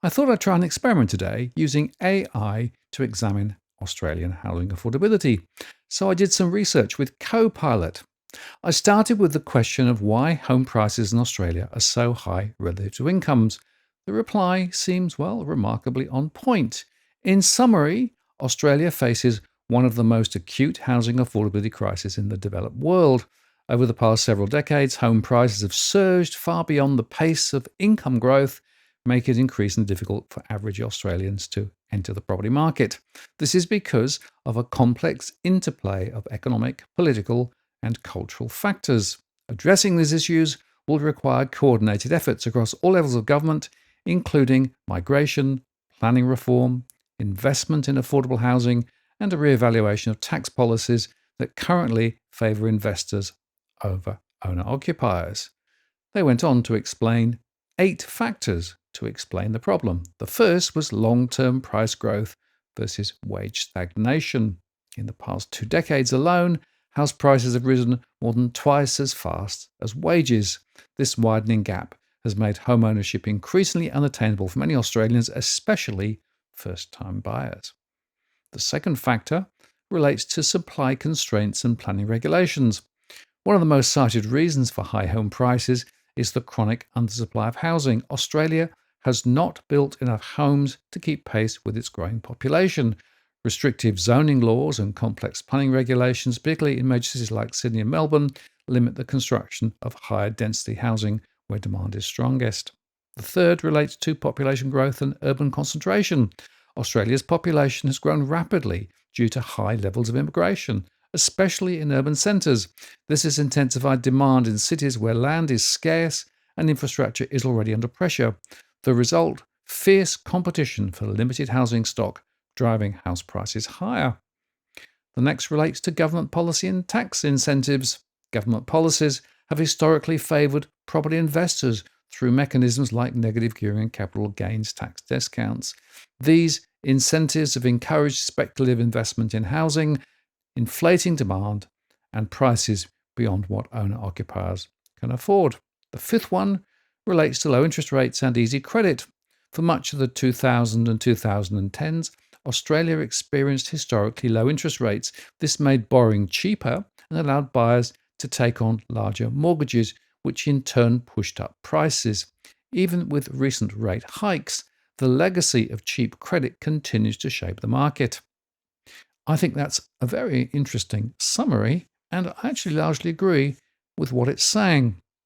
I thought I'd try an experiment today using AI to examine Australian housing affordability. So I did some research with Copilot. I started with the question of why home prices in Australia are so high relative to incomes. The reply seems, well, remarkably on point. In summary, Australia faces one of the most acute housing affordability crises in the developed world. Over the past several decades, home prices have surged far beyond the pace of income growth, making it increasingly difficult for average Australians to enter the property market. This is because of a complex interplay of economic, political, and cultural factors. Addressing these issues will require coordinated efforts across all levels of government, including migration, planning reform, investment in affordable housing, and a reevaluation of tax policies that currently favour investors over owner-occupiers. They went on to explain 8 factors to explain the problem. The first was long-term price growth versus wage stagnation. In the past 2 decades alone, house prices have risen more than twice as fast as wages. This widening gap has made home ownership increasingly unattainable for many Australians, especially first-time buyers. The second factor relates to supply constraints and planning regulations. One of the most cited reasons for high home prices is the chronic undersupply of housing. Australia has not built enough homes to keep pace with its growing population. Restrictive zoning laws and complex planning regulations, particularly in major cities like Sydney and Melbourne, limit the construction of higher density housing where demand is strongest. The third relates to population growth and urban concentration. Australia's population has grown rapidly due to high levels of immigration, especially in urban centres. This has intensified demand in cities where land is scarce and infrastructure is already under pressure. The result, fierce competition for limited housing stock, driving house prices higher. The next relates to government policy and tax incentives. Government policies have historically favoured property investors through mechanisms like negative gearing and capital gains tax discounts. These incentives have encouraged speculative investment in housing, inflating demand and prices beyond what owner-occupiers can afford. The fifth one relates to low interest rates and easy credit. For much of the 2000s and 2010s, Australia experienced historically low interest rates. This made borrowing cheaper and allowed buyers to take on larger mortgages, which in turn pushed up prices. Even with recent rate hikes, the legacy of cheap credit continues to shape the market. I think that's a very interesting summary, and I actually largely agree with what it's saying.